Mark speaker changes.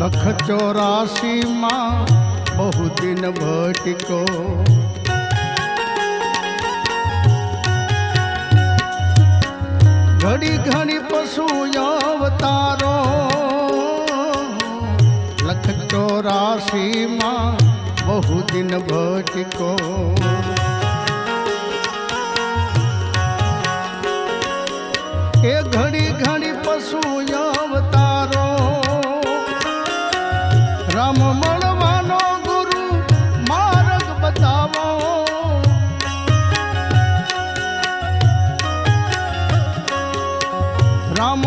Speaker 1: લખ 84 માં બહુ દિન ભટકો ઘડી ઘણી પશુ અવતારો લખ 84 માં બહુ દિન ભટકો એ ઘડી ઘણી પશુ અવતારો રામ મળવાનો ગુરુ માર્ગ બતાવો રામ